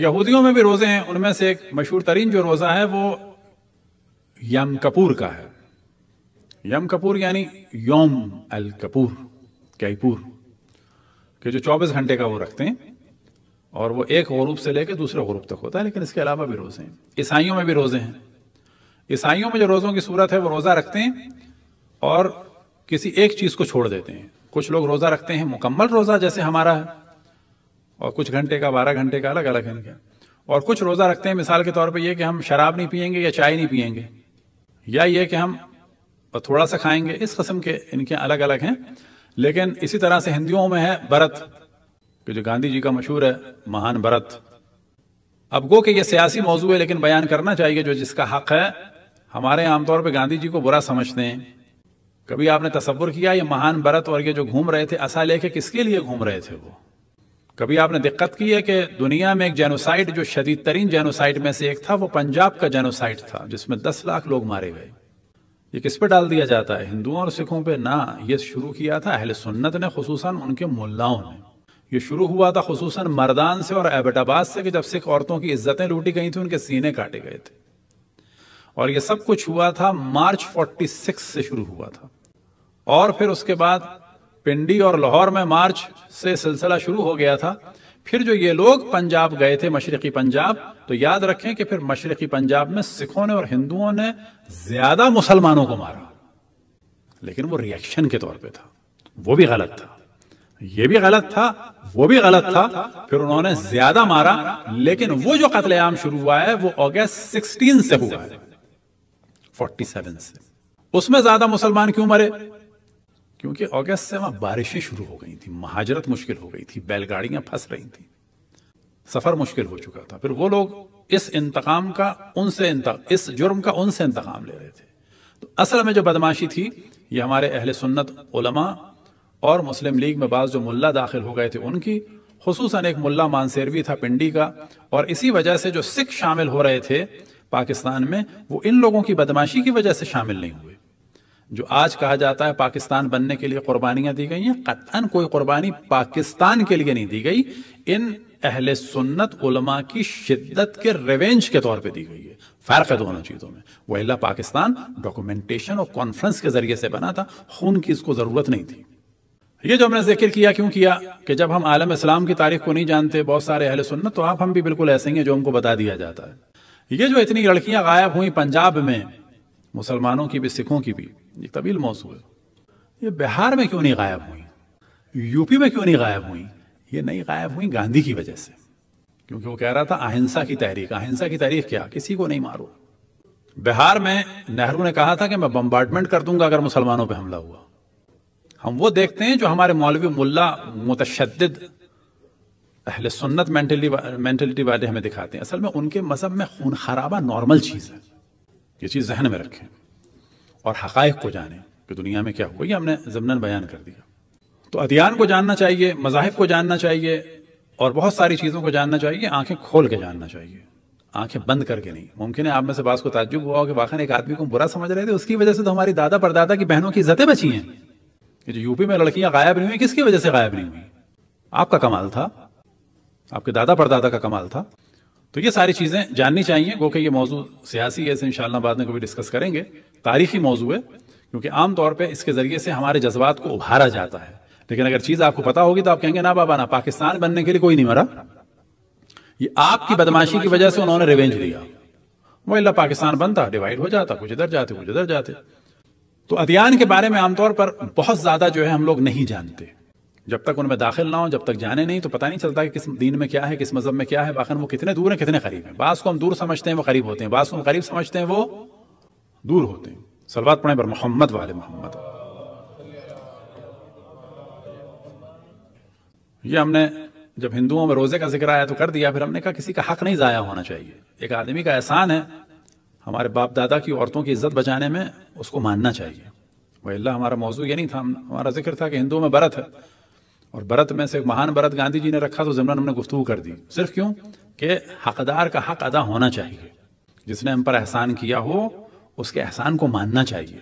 یہودیوں میں بھی روزے ہیں، ان میں سے ایک مشہور ترین جو روزہ ہے وہ یم کپور کا ہے۔ یم کپور یعنی یوم الکپور، کیپور، کہ جو 24 گھنٹے کا وہ رکھتے ہیں، اور وہ ایک غروب سے لے کے دوسرے غروب تک ہوتا ہے، لیکن اس کے علاوہ بھی روزے ہیں۔ عیسائیوں میں بھی روزے ہیں۔ عیسائیوں میں جو روزوں کی صورت ہے وہ روزہ رکھتے ہیں اور کسی ایک چیز کو چھوڑ دیتے ہیں۔ کچھ لوگ روزہ رکھتے ہیں مکمل روزہ جیسے ہمارا ہے، اور کچھ گھنٹے کا، 12 گھنٹے کا، الگ الگ ہے، اور کچھ روزہ رکھتے ہیں مثال کے طور پہ یہ کہ ہم شراب نہیں پیئیں گے یا چائے نہیں پیئیں گے، یا یہ کہ ہم تھوڑا سا کھائیں گے، اس قسم کے ان کے الگ الگ ہیں۔ لیکن اسی طرح سے ہندوؤں میں ہے برت، کہ جو گاندھی جی کا مشہور ہے مہان برت۔ اب گو کہ یہ سیاسی موضوع ہے، لیکن بیان کرنا چاہیے جو جس کا حق ہے۔ ہمارے عام طور پہ گاندھی جی کو برا سمجھتے ہیں۔ کبھی آپ نے تصور کیا یہ مہان برت اور یہ جو گھوم رہے تھے اصل لے کے کس کے لیے گھوم رہے تھے وہ؟ کبھی آپ نے دقت کی ہے کہ دنیا میں ایک جینوسائیڈ جو شدید ترین جینوسائیڈ میں سے ایک تھا وہ پنجاب کا جینوسائیڈ تھا، جس میں 10 لاکھ لوگ مارے گئے۔ یہ کس پہ ڈال دیا جاتا ہے؟ ہندوؤں اور سکھوں پہ نہ، یہ شروع کیا تھا اہل سنت نے، خصوصاً ان کے ملاؤں نے۔ یہ شروع ہوا تھا خصوصاً مردان سے اور ایبٹ آباد سے، کہ جب سکھ عورتوں کی عزتیں لوٹی گئی تھیں، ان کے سینے کاٹے گئے تھے، اور یہ سب کچھ ہوا تھا مارچ 46 سے شروع ہوا تھا۔ اور پھر اس کے بعد پنڈی اور لاہور میں مارچ سے سلسلہ شروع ہو گیا تھا۔ پھر جو یہ لوگ پنجاب گئے تھے، مشرقی پنجاب، تو یاد رکھیں کہ پھر مشرقی پنجاب میں سکھوں نے اور ہندوؤں نے زیادہ مسلمانوں کو مارا، لیکن وہ ریئیکشن کے طور پہ تھا، وہ بھی غلط تھا، یہ بھی غلط تھا، وہ بھی غلط تھا۔ پھر انہوں نے زیادہ مارا، لیکن وہ جو قتل عام شروع ہوا ہے وہ اگست 16 سے ہوا ہے، 47 سے۔ اس میں زیادہ مسلمان کیوں مرے؟ کیونکہ اگست سے وہاں بارشیں شروع ہو گئی تھیں، مہاجرت مشکل ہو گئی تھی، بیل گاڑیاں پھنس رہی تھیں، سفر مشکل ہو چکا تھا۔ پھر وہ لوگ اس انتقام کا اس جرم کا ان سے انتقام لے رہے تھے۔ تو اصل میں جو بدماشی تھی یہ ہمارے اہل سنت علماء اور مسلم لیگ میں بعض جو ملا داخل ہو گئے تھے ان کی، خصوصاً ایک ملا مانسیروی تھا پنڈی کا، اور اسی وجہ سے جو سکھ شامل ہو رہے تھے پاکستان میں وہ ان لوگوں کی بدماشی کی وجہ سے شامل نہیں ہوئے۔ جو آج کہا جاتا ہے پاکستان بننے کے لیے قربانیاں دی گئی ہیں، قطعاً کوئی قربانی پاکستان کے لیے نہیں دی گئی، ان اہل سنت علماء کی شدت کے ریونج کے طور پہ دی گئی ہے۔ فرق ہے دونوں چیزوں میں، وإلا پاکستان ڈاکومنٹیشن اور کانفرنس کے ذریعے سے بنا تھا، خون کی اس کو ضرورت نہیں تھی۔ یہ جو ہم نے ذکر کیا کیوں کیا کہ جب ہم عالم اسلام کی تاریخ کو نہیں جانتے بہت سارے اہل سنت، تو ہم بھی بالکل ایسے ہی ہیں جو ہم کو بتا دیا جاتا ہے۔ یہ جو اتنی لڑکیاں غائب ہوئیں پنجاب میں، مسلمانوں کی بھی سکھوں کی بھی، یہ طویل موضوع ہے۔ یہ بہار میں کیوں نہیں غائب ہوئیں؟ یو پی میں کیوں نہیں غائب ہوئیں؟ یہ نہیں غائب ہوئیں گاندھی کی وجہ سے، کیونکہ وہ کہہ رہا تھا اہنسا کی تحریک۔ اہنسا کی تحریک کیا؟ کسی کو نہیں مارو۔ بہار میں نہرو نے کہا تھا کہ میں بمبارڈمنٹ کر دوں گا اگر مسلمانوں پہ حملہ ہوا۔ ہم وہ دیکھتے ہیں جو ہمارے مولوی ملا متشدد اہل سنت مینٹلٹی والے ہمیں دکھاتے ہیں، اصل میں ان کے مذہب میں خون خرابہ نارمل چیز ہے۔ یہ چیز ذہن میں رکھیں اور حقائق کو جانیں کہ دنیا میں کیا ہوا۔ یہ ہم نے ضمناً بیان کر دیا۔ تو ادیان کو جاننا چاہیے، مذاہب کو جاننا چاہیے، اور بہت ساری چیزوں کو جاننا چاہیے، آنکھیں کھول کے جاننا چاہیے، آنکھیں بند کر کے نہیں۔ ممکن ہے آپ میں سے بعض کو تعجب ہوا ہو کہ واقعی ایک آدمی کو برا سمجھ رہے تھے، اس کی وجہ سے تو ہماری دادا پردادا کی بہنوں کی عزتیں بچی ہیں۔ یہ جو یو پی میں لڑکیاں غائب نہیں ہوئی، کس کی وجہ سے غائب نہیں ہوئی؟ آپ کا کمال تھا، آپ کے دادا پردادا کا کمال تھا۔ تو یہ ساری چیزیں جاننی چاہیے، گو کہ یہ موضوع سیاسی ہے، اسے انشاءاللہ بعد میں کبھی ڈسکس کریں گے۔ تاریخی موضوع ہے، کیونکہ عام طور پہ اس کے ذریعے سے ہمارے جذبات کو ابھارا جاتا ہے، لیکن اگر چیز آپ کو پتا ہوگی تو آپ کہیں گے نا بابا نا، پاکستان بننے کے لیے کوئی نہیں مرا، یہ آپ کی بدماشی کی وجہ سے انہوں نے ریونج لیا، وہ اللہ پاکستان بنتا، ڈیوائیڈ ہو جاتا، کچھ ادھر جاتے کچھ ادھر جاتے۔ تو ادیان کے بارے میں عام طور پر بہت زیادہ جو ہے ہم لوگ نہیں جانتے، جب تک ان میں داخل نہ ہو، جب تک جانے نہیں تو پتہ نہیں چلتا کہ کس دین میں کیا ہے، کس مذہب میں کیا ہے، باقی وہ کتنے دور ہیں کتنے قریب ہیں۔ بعض کو ہم دور سمجھتے ہیں وہ قریب ہوتے ہیں، بعض کو ہم قریب سمجھتے ہیں وہ دور ہوتے ہیں۔ صلوات پڑھیں بر محمد والے محمد۔ یہ ہم نے جب ہندوؤں میں روزے کا ذکر آیا تو کر دیا، پھر ہم نے کہا کسی کا حق نہیں ضائع ہونا چاہیے، ایک آدمی کا احسان ہے ہمارے باپ دادا کی عورتوں کی عزت بچانے میں، اس کو ماننا چاہیے۔ وإلا ہمارا موضوع یہ نہیں تھا، ہمارا ذکر تھا کہ ہندوؤں میں برت ہے، اور برت میں سے ایک مہان برت گاندھی جی نے رکھا تو ضمن ہم نے گفتگو کر دی، صرف کیوں کہ حقدار کا حق ادا ہونا چاہیے، جس نے ہم پر احسان کیا ہو اس کے احسان کو ماننا چاہیے۔